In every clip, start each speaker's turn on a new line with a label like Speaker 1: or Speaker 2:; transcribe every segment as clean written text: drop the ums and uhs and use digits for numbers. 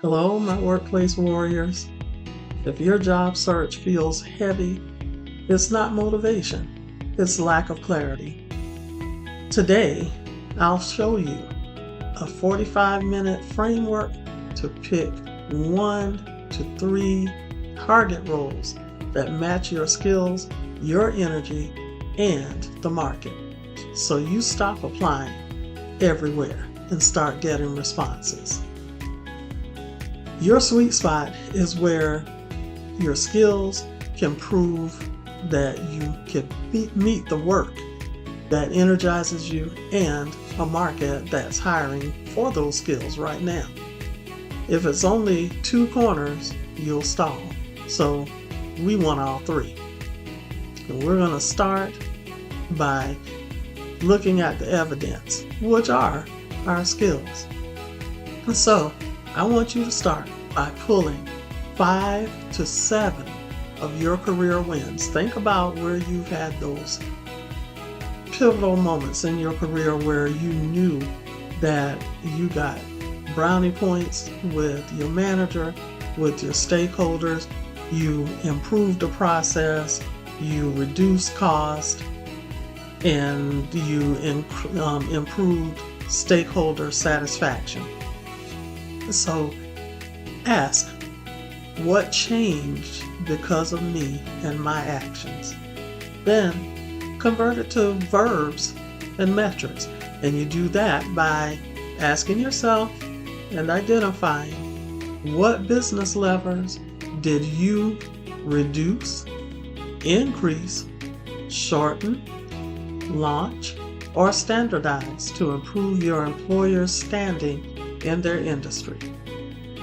Speaker 1: Hello, my workplace warriors. If your job search feels heavy, it's not motivation, it's lack of clarity. Today, I'll show you a 45-minute framework to pick 1 to 3 target roles that match your skills, your energy, and the market. So you stop applying everywhere and start getting responses. Your sweet spot is where your skills can prove that you can meet the work that energizes you and a market that's hiring for those skills right now. If it's only 2 corners, you'll stall. So we want all 3. And we're going to start by looking at the evidence, which are our skills. So I want you to start by pulling 5 to 7 of your career wins. Think about where you've had those pivotal moments in your career where you knew that you got brownie points with your manager, with your stakeholders, you improved the process, you reduced cost, and you improved stakeholder satisfaction. So ask, what changed because of me and my actions? Then convert it to verbs and metrics. And you do that by asking yourself and identifying what business levers did you reduce, increase, shorten, launch, or standardize to improve your employer's standing in their industry.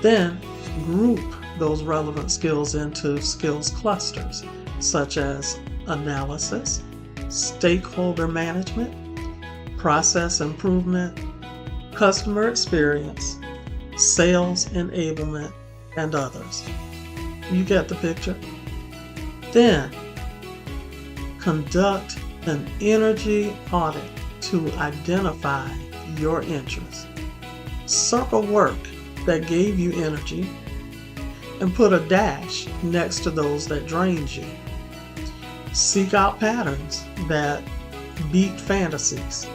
Speaker 1: Then group those relevant skills into skills clusters such as analysis, stakeholder management, process improvement, customer experience, sales enablement, and others. You get the picture? Then conduct an energy audit to identify your interests. Circle work that gave you energy and put a dash next to those that drained you. Seek out patterns that beat fantasies.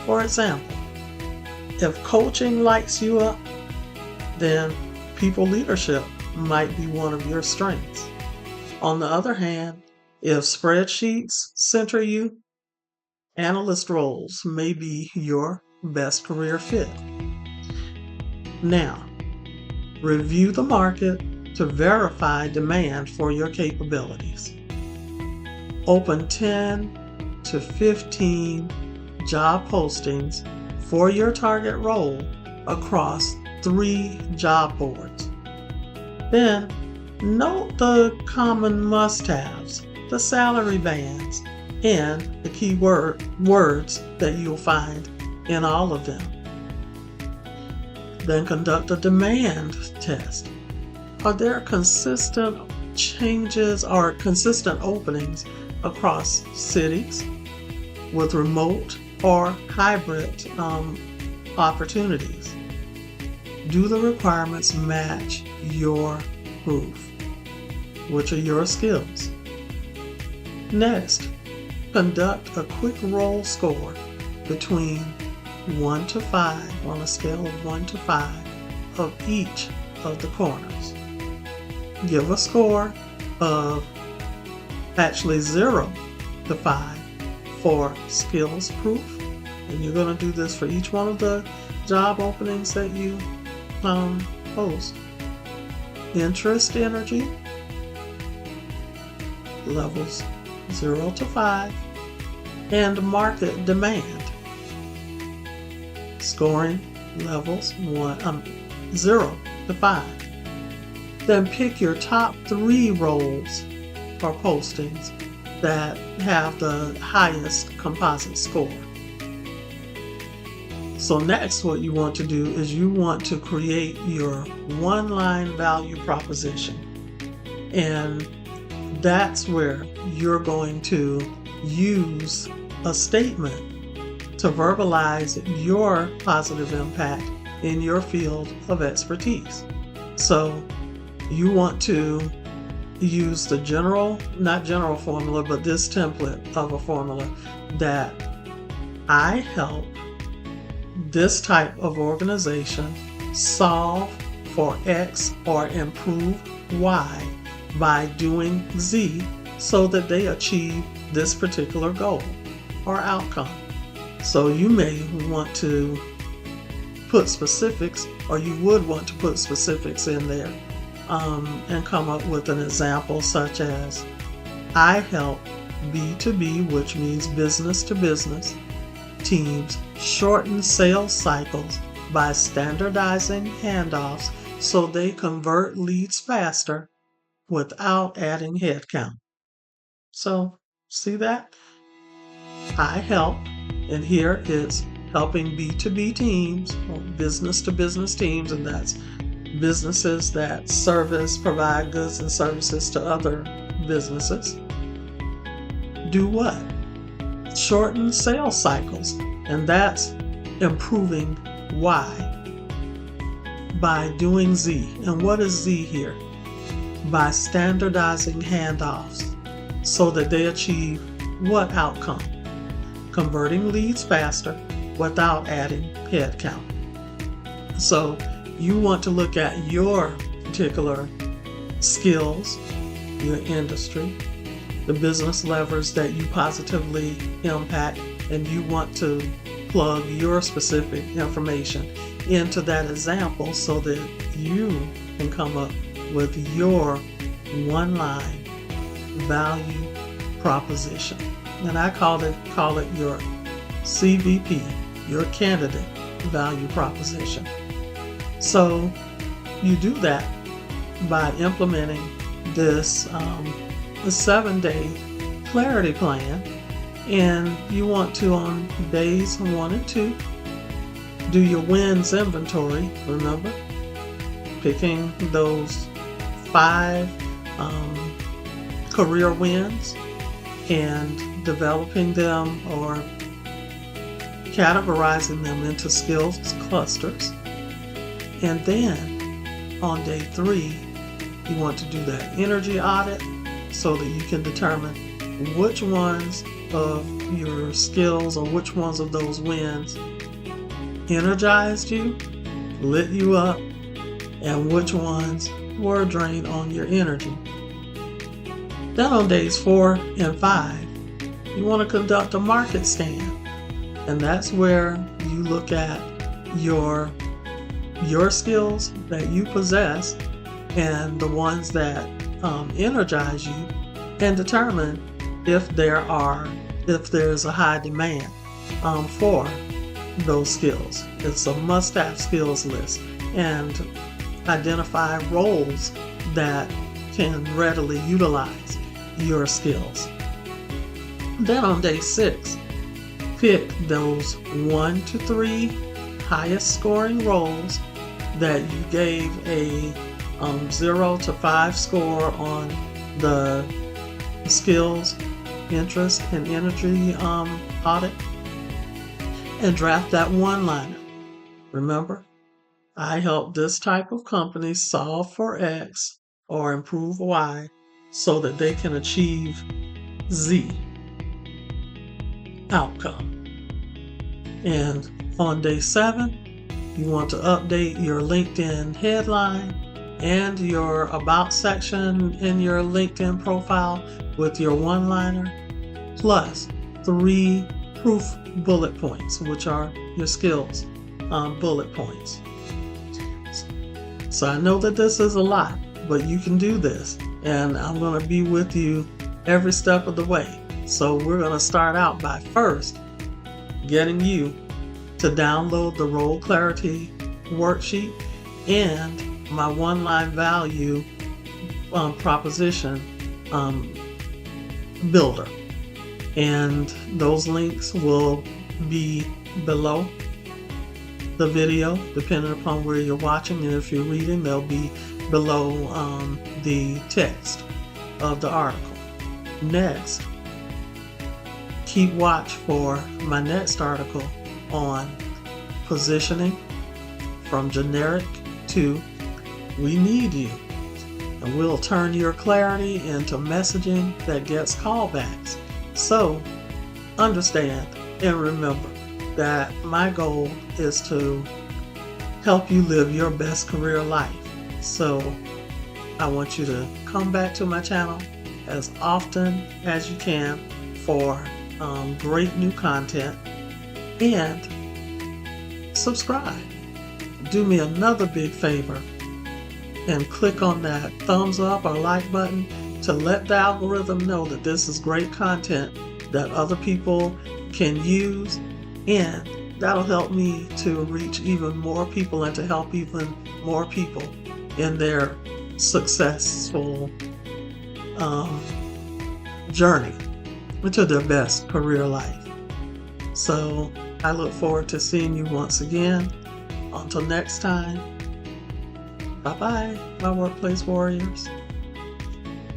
Speaker 1: For example, if coaching lights you up, then people leadership might be one of your strengths. On the other hand, if spreadsheets center you, analyst roles may be your best career fit. Now, review the market to verify demand for your capabilities. Open 10 to 15 job postings for your target role across 3 job boards. Then, note the common must-haves, the salary bands, and the key words that you'll find in all of them. Then conduct a demand test. Are there consistent changes or consistent openings across cities with remote or hybrid opportunities? Do the requirements match your proof? Which are your skills? Next, conduct a quick roll score between 1 to 5 on a scale of 1 to 5 of each of the corners. Give a score of 0 to 5 for skills proof, and you're going to do this for each one of the job openings that you post. Interest energy levels 0 to 5, and market demand scoring levels 0 to 5. Then pick your top 3 roles or postings that have the highest composite score. So next, what you want to do is you want to create your one-line value proposition. And that's where you're going to use a statement to verbalize your positive impact in your field of expertise. So you want to use the not general formula, but this template of a formula that I help this type of organization solve for X or improve Y by doing Z so that they achieve this particular goal or outcome. So you may want to put specifics, or you would want to put specifics in there and come up with an example such as, I help B2B, which means business to business, teams shorten sales cycles by standardizing handoffs so they convert leads faster without adding headcount. So, see that? I help, and here is helping B2B teams, or business to business teams, and that's businesses that provide goods and services to other businesses. Do what? Shorten sales cycles, and that's improving Y by doing Z. And what is Z here? By standardizing handoffs so that they achieve what outcome? Converting leads faster without adding headcount. So you want to look at your particular skills, your industry, the business levers that you positively impact, and you want to plug your specific information into that example so that you can come up with your one-line value proposition. And I call it your CVP, your candidate value proposition. So you do that by implementing this the 7-day clarity plan, and you want to, on days 1 and 2, do your wins inventory. Remember, picking those 5 career wins and developing them or categorizing them into skills clusters. And then on day 3, you want to do that energy audit so that you can determine which ones of your skills or which ones of those wins energized you, lit you up, and which ones were a drain on your energy. Then on days 4 and 5, you want to conduct a market scan, and that's where you look at your skills that you possess and the ones that energize you, and determine if there's a high demand for those skills. It's a must-have skills list, and identify roles that can readily utilize your skills. Then on day 6, pick those 1 to 3 highest scoring roles that you gave a 0 to 5 score on the skills, interest, and energy audit, and draft that one-liner. Remember, I help this type of company solve for X or improve Y so that they can achieve Z outcome. And on day 7, you want to update your LinkedIn headline and your about section in your LinkedIn profile with your one-liner plus 3 proof bullet points, which are your skills bullet points. So I know that this is a lot, but you can do this, and I'm going to be with you every step of the way. So we're going to start out by first getting you to download the role clarity worksheet and my one-line value proposition builder. And those links will be below the video, depending upon where you're watching, and if you're reading, they'll be below the text of the article. Next, keep watch for my next article on positioning from generic to We need you. And we'll turn your clarity into messaging that gets callbacks. So understand and remember that my goal is to help you live your best career life. So I want you to come back to my channel as often as you can for great new content, and subscribe. Do me another big favor and click on that thumbs up or like button to let the algorithm know that this is great content that other people can use, and that'll help me to reach even more people and to help even more people in their successful journey into their best career life. So I look forward to seeing you once again. Until next time, bye-bye, my workplace warriors.